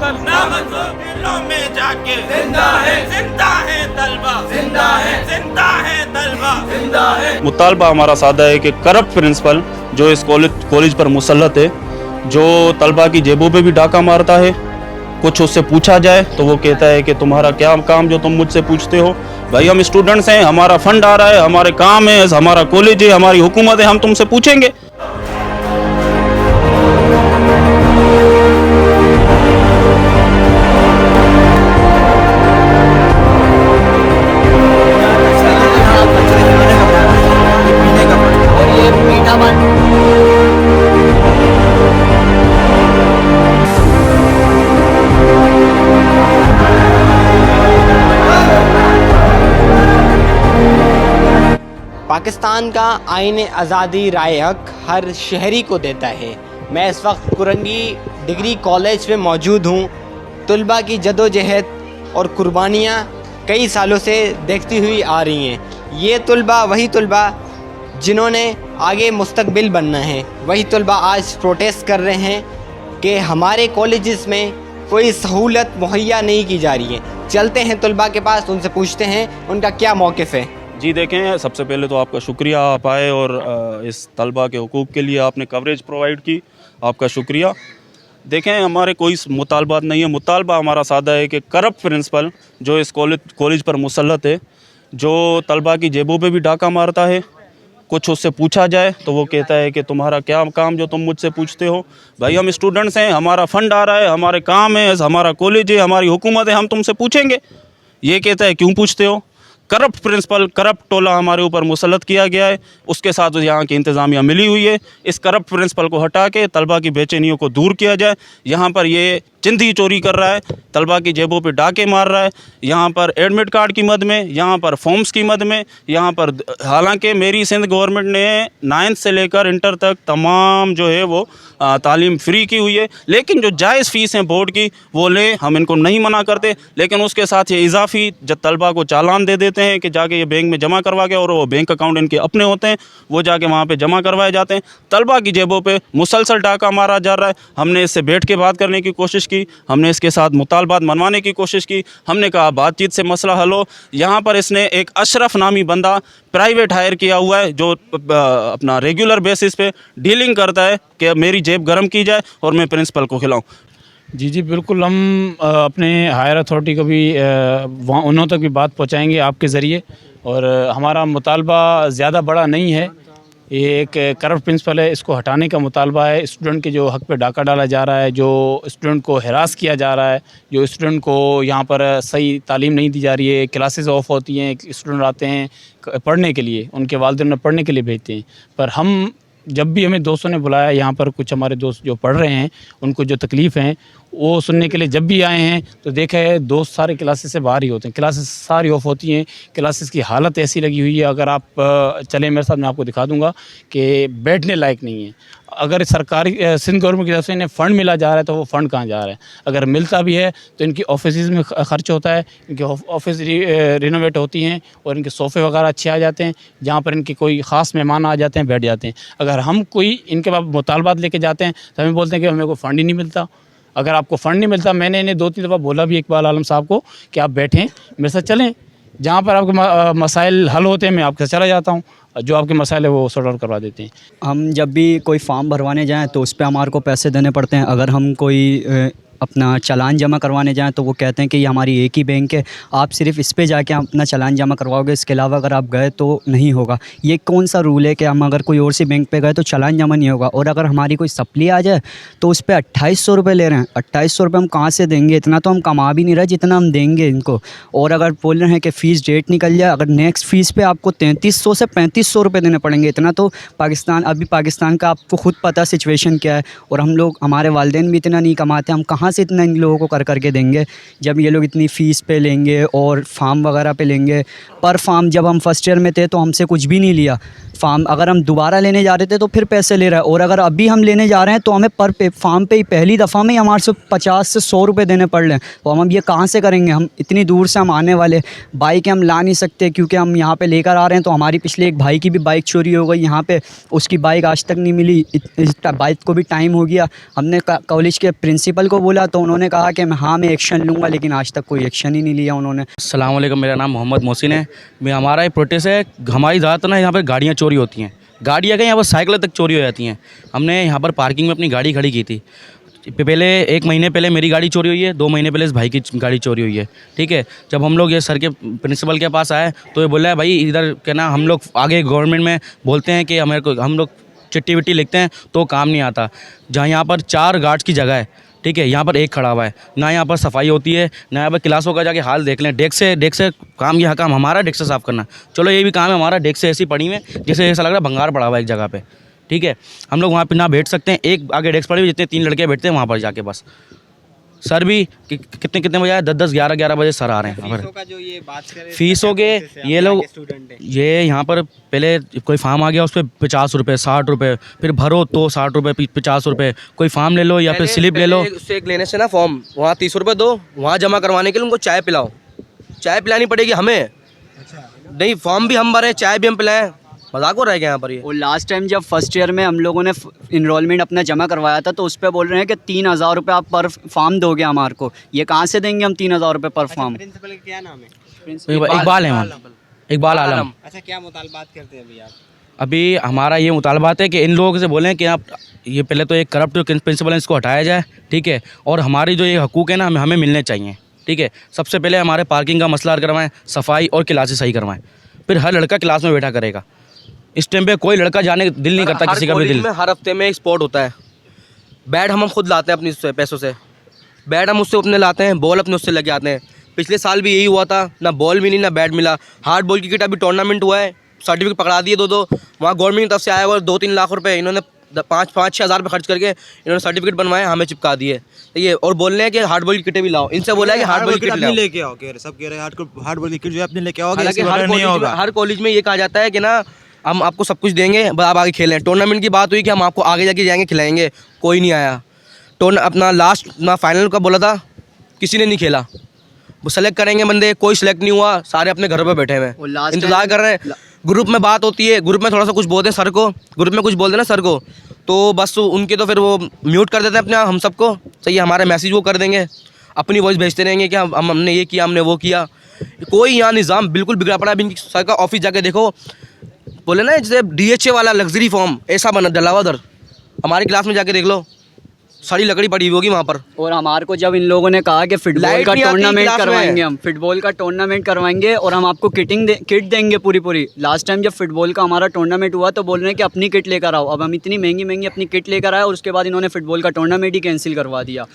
Principal ना मंजूर, दिलों में जाके जिंदा है तलबा, जिंदा है तलबा, जिंदा है। मुतालबा हमारा सादा है कि करप्ट प्रिंसिपल जो इस कॉलेज पर मुसल्लत है, जो तलबा की जेबों पे भी डाका मारता है, कुछ उससे पूछा जाए तो वो कहता है कि तुम्हारा क्या काम जो तुम मुझसे पूछते हो। भाई हम स्टूडेंट्स हैं, हमारा फंड आ रहा है, हमारे काम है, हमारा कॉलेज है, हमारी हुकूमत है, हम तुमसे पूछेंगे। पाकिस्तान का आईन आज़ादी राय हक हर शहरी को देता है। मैं इस वक्त कुरंगी डिग्री कॉलेज में मौजूद हूँ। तलबा की जदोजहद और कुर्बानियाँ कई सालों से देखती हुई आ रही हैं। ये तलबा वही तलबा जिन्होंने आगे मुस्तकबिल बनना है, वही तलबा आज प्रोटेस्ट कर रहे हैं कि हमारे कॉलेजेस में कोई सहूलत मुहैया नहीं की जा रही है। चलते हैं तलबा के पास, उनसे पूछते हैं उनका क्या मौक़िफ़ है। जी देखें, सबसे पहले तो आपका शुक्रिया, आप आए और इस तलबा के हुकूक़ के लिए आपने कवरेज प्रोवाइड की, आपका शुक्रिया। देखें, हमारे कोई मुतालबात नहीं है। मुतालबा हमारा सादा है कि करप्ट प्रिंसिपल जो इस कॉलेज पर मुसल्लत है, जो तलबा की जेबों पे भी डाका मारता है, कुछ उससे पूछा जाए तो वो कहता है कि तुम्हारा क्या काम जो तुम मुझसे पूछते हो। भाई हम स्टूडेंट्स हैं, हमारा फंड आ रहा है, हमारे काम है, हमारा कॉलेज है, हमारी हुकूमत है, हम तुमसे पूछेंगे। ये कहता है क्यों पूछते हो। करप्ट प्रिंसिपल, करप्ट टोला हमारे ऊपर मुसल्लत किया गया है, उसके साथ यहाँ की इंतज़ामिया मिली हुई है। इस करप्ट प्रिंसिपल को हटा के तलबा की बेचैनियों को दूर किया जाए। यहाँ पर ये चिंधी चोरी कर रहा है, तलबा की जेबों पे डाके मार रहा है, यहाँ पर एडमिट कार्ड की मद में, यहाँ पर फॉर्म्स की मद में, यहाँ पर हालांकि मेरी सिंध गवर्नमेंट ने 9th से लेकर इंटर तक तमाम जो है वो तालीम फ्री की हुई है, लेकिन जो जायज़ फ़ीस हैं बोर्ड की वो ले, हम इनको नहीं मना करते, लेकिन उसके साथ ये इजाफ़ी जब तलबा को चालान दे देते हैं कि जाके ये बैंक में जमा करवा के, और वो बैंक अकाउंट इनके अपने होते हैं, वो जाके वहाँ पे जमा करवाए जाते हैं। तलबा की जेबों पे मुसलसल डाका मारा जा रहा है। हमने इससे बैठ के बात करने की कोशिश की, हमने इसके साथ मुतालबात मनवाने की कोशिश की, हमने कहा बातचीत से मसला हल हो। यहाँ पर इसने एक अशरफ नामी बंदा प्राइवेट हायर किया हुआ है जो अपना रेगुलर बेसिस पे डीलिंग करता है कि मेरी जेब गर्म की जाए और मैं प्रिंसिपल को खिलाऊं। जी बिल्कुल, हम अपने हायर अथॉरिटी को भी वहाँ उन्हों तक भी बात पहुँचाएँगे आपके ज़रिए। और हमारा मुतालबा ज़्यादा बड़ा नहीं है, ये एक करप्ट प्रिंसिपल है, इसको हटाने का मुतालबा है। स्टूडेंट के जो हक़ पे डाका डाला जा रहा है, जो स्टूडेंट को हरास किया जा रहा है, जो स्टूडेंट को यहाँ पर सही तालीम नहीं दी जा रही है, क्लासेस ऑफ होती हैं, स्टूडेंट आते हैं पढ़ने के लिए, उनके वालिदैन उन्हें पढ़ने के लिए भेजते हैं, पर हम जब भी हमें दोस्तों ने बुलाया, यहाँ पर कुछ हमारे दोस्त जो पढ़ रहे हैं उनको जो तकलीफ़ हैं वो सुनने के लिए जब भी आए हैं तो देखा है दोस्त सारे क्लासेस से बाहर ही होते हैं, क्लासेस सारी ऑफ होती हैं, क्लासेस की हालत ऐसी लगी हुई है, अगर आप चलें मेरे साथ मैं आपको दिखा दूंगा कि बैठने लायक नहीं है। अगर सरकारी सिंध गवर्नमेंट की तरफ से इन्हें फ़ंड मिला जा रहा है तो वो फ़ंड कहाँ जा रहा है, अगर मिलता भी है तो इनकी ऑफिस में ख़र्च होता है, इनकी ऑफिस रिनोवेट होती हैं और इनके सोफ़े वगैरह अच्छे आ जाते हैं, जहाँ पर इनके कोई ख़ास मेहमान आ जाते हैं बैठ जाते हैं। अगर हम कोई इनके पास मुतालबात लेके जाते हैं तो हमें बोलते हैं कि हमें को फ़ंड ही नहीं मिलता। अगर आपको फ़ंड नहीं मिलता, मैंने इन्हें 2-3 दफ़ा बोला भी इकबाल आलम साहब को कि आप बैठें मेरे साथ चलें, जहाँ पर आपके मसाइल हल होते हैं मैं आपके साथ चला जाता हूँ, जो आपके मसाइल है वो सॉर्ट आउट करवा देते हैं। हम जब भी कोई फॉर्म भरवाने जाएँ तो उस पर हमारे को पैसे देने पड़ते हैं। अगर हम कोई अपना चालान जमा करवाने जाएँ तो वो कहते हैं कि ये हमारी एक ही बैंक है, आप सिर्फ इस पे जाके अपना चालान जमा करवाओगे, इसके अलावा अगर आप गए तो नहीं होगा। ये कौन सा रूल है कि हम अगर कोई और सी बैंक पे गए तो चालान जमा नहीं होगा, और अगर हमारी कोई सप्ली आ जाए तो उस पर 2800 रुपये ले रहे हैं। 2800 रुपये हम कहाँ से देंगे, इतना तो हम कमा भी नहीं रहे जितना हम देंगे इनको। और अगर बोल रहे हैं कि फ़ीस डेट निकल जाए, अगर नेक्स्ट फ़ीस पे आपको 3300 से 3500 रुपये देने पड़ेंगे। इतना तो पाकिस्तान का आपको ख़ुद पता सिचुएशन क्या है, और हम लोग, हमारे वालिदैन भी इतना नहीं कमाते, हम कहाँ से इतना इन लोगों को कर के देंगे जब ये लोग इतनी फ़ीस पे लेंगे और फार्म वगैरह पे लेंगे। पर फार्म जब हम फर्स्ट ईयर में थे तो हमसे कुछ भी नहीं लिया फार्म, अगर हम दोबारा लेने जा रहे थे तो फिर पैसे ले रहा है, और अगर अभी हम लेने जा रहे हैं तो हमें पर फार्म पे ही पहली दफ़ा में ही हमारे से 50 से 100 रुपये देने पड़ रहे हैं। तो हम ये कहाँ से करेंगे, हम इतनी दूर से हम आने वाले, बाइक हम ला नहीं सकते क्योंकि हम यहाँ पे लेकर आ रहे हैं। तो हमारी पिछले एक भाई की भी बाइक चोरी हो गई यहाँ पे, उसकी बाइक आज तक नहीं मिली, बाइक को भी टाइम हो गया। हमने कॉलेज के प्रिंसिपल को बोला बोला तो उन्होंने कहा कि हाँ मैं एक्शन लूँगा, लेकिन आज तक कोई एक्शन ही नहीं लिया उन्होंने। अस्सलाम वालेकुम, मेरा नाम मोहम्मद मोहसिन है। हमारा एक प्रोटेस्ट है। हमारी ज़्यादातर ना यहाँ पर गाड़ियाँ चोरी होती हैं, गाड़ियाँ यहाँ पर साइकिलें तक चोरी हो जाती हैं। हमने यहाँ पर पार्किंग में अपनी गाड़ी खड़ी की थी। पहले 1 महीने पहले मेरी गाड़ी चोरी हुई है, 2 महीने पहले इस भाई की गाड़ी चोरी हुई है। ठीक है, जब हम लोग ये सर के प्रिंसिपल के पास आए तो ये बोला है भाई इधर क्या ना, हम लोग आगे गवर्नमेंट में बोलते हैं कि हम लोग चिट्ठी विट्ठी लिखते हैं तो काम नहीं आता। जहाँ यहाँ पर 4 गार्ड्स की जगह है, ठीक है, यहाँ पर 1 खड़ा हुआ है। ना यहाँ पर सफाई होती है, ना यहाँ पर क्लासों का जाके हाल देख लें। डेस्क से काम, यह काम हमारा डेस्क से साफ़ करना। चलो ये भी काम है हमारा, डेस्क से ऐसी पड़ी हुई है जैसे ऐसा लग रहा है भंगार पड़ा हुआ है एक जगह पे। ठीक है, हम लोग वहाँ पे ना बैठ सकते हैं। एक आगे डेस्क पड़ी हुई, जितने 3 लड़के बैठते हैं वहाँ पर जाके बस। सर भी कितने बजे आए, 10 11 बजे सर आ रहे हैं। फीसों का जो ये बात करें, फीसों के ये लोग, स्टूडेंट है, ये यहाँ पर पहले कोई फार्म आ गया उस पर 50 रुपये 60 रुपये, फिर भरो तो 60 रुपये 50 रुपये, कोई फार्म ले लो या फिर स्लिप ले लो। उससे एक लेने से ना फॉर्म, वहाँ 30 रुपये दो, वहाँ जमा करवाने के लिए उनको चाय पिलाओ। चाय पिलानी पड़ेगी हमें, नहीं फॉर्म भी हम भरें, चाय भी हम पिलाएं। मजाक हो रहा है क्या यहाँ पर ये? और लास्ट टाइम जब फर्स्ट ईयर में हम लोगों ने इनरोलमेंट अपना जमा करवाया था तो उस पर बोल रहे हैं कि 3000 रुपये आप पर फॉर्म दोगे हमारे को। ये कहाँ से देंगे हम 3000 रुपये पर फॉर्म? प्रिंसिपल का क्या नाम है? इकबाल है वहाँ, इकबाल आलम। अच्छा, क्या मुतालबात करते हैं अभी आप? अभी हमारा ये मुतालबात है कि इन लोगों से बोलें कि आप ये पहले तो एक करप्ट प्रिंसिपल है इसको हटाया जाए। ठीक है, और हमारी जो ये हकूक़ है ना हमें मिलने चाहिए। ठीक है, सबसे पहले हमारे पार्किंग का मसला हल करवाएं, सफाई और क्लासेस सही करवाएं, फिर हर लड़का क्लास में बैठा करेगा। इस टाइम पे कोई लड़का जाने दिल नहीं करता किसी का भी दिल। हर हफ्ते में एक स्पोर्ट होता है। बैट हम खुद लाते हैं अपने पैसों से, बैट हम उससे अपने लाते हैं, बॉल अपने उससे लेके आते हैं। पिछले साल भी यही हुआ था, ना बॉल मिली ना बैट मिला। हार्ड बॉल की किट अभी टूर्नामेंट हुआ है, सर्टिफिकेट पकड़ा दिए 2-2, वहाँ गवर्नमेंट की तरफ से आया हुआ 2-3 लाख रुपये, इन्होंने 5-6 हज़ार रुपये खर्च करके इन्होंने सर्टिफिकेट बनवाए, हमें चिपका दिए। ये और बोल रहे हैं कि हार्ड बॉल की किटें भी लाओ। इनसे बोला है कि हार्ड बॉल की किट लेके आओ, कह रहे सब कह रहे हैं हार्ड बॉल की किट जो है अपने लेके आओगे। हालांकि हर कॉलेज में ये कहा जाता है कि ना हम आपको सब कुछ देंगे, बस आप आगे खेलें। टूर्नामेंट की बात हुई कि हम आपको आगे जाके जाएंगे खिलाएंगे, कोई नहीं आया। अपना लास्ट ना फाइनल का बोला था, किसी ने नहीं खेला। वो सेलेक्ट करेंगे बंदे, कोई सेलेक्ट नहीं हुआ, सारे अपने घरों पे बैठे हुए हैं, इंतजार कर रहे हैं। ग्रुप में बात होती है, ग्रुप में थोड़ा सा कुछ बोलते हैं सर को, ग्रुप में कुछ बोलते हैं ना सर को, तो बस उनके तो फिर वो म्यूट कर देते हैं अपने हम सबको। सही है, हमारे मैसेज वो कर देंगे, अपनी वॉइस भेजते रहेंगे कि हमने ये किया, हमने वो किया। कोई यहाँ निज़ाम बिल्कुल बिगड़ा पड़ा है। अभी सर का ऑफिस जाके देखो, बोले ना जैसे DHA वाला लग्जरी फॉर्म ऐसा बना डला हुआ उधर। हमारी क्लास में जाके देख लो, सारी लकड़ी पड़ी होगी वहाँ पर। और हमारे को जब इन लोगों ने कहा कि फुटबॉल का टूर्नामेंट करवाएंगे, हम फुटबॉल का टूर्नामेंट करवाएंगे और हम आपको किट देंगे पूरी। लास्ट टाइम जब फुटबॉल का हमारा टूर्नामेंट हुआ तो बोल रहे हैं कि अपनी किट लेकर आओ। अब हम इतनी महंगी अपनी किट लेकर आए और उसके बाद इन्होंने फुटबॉल का टूर्नामेंट ही कैंसिल करवा दिया।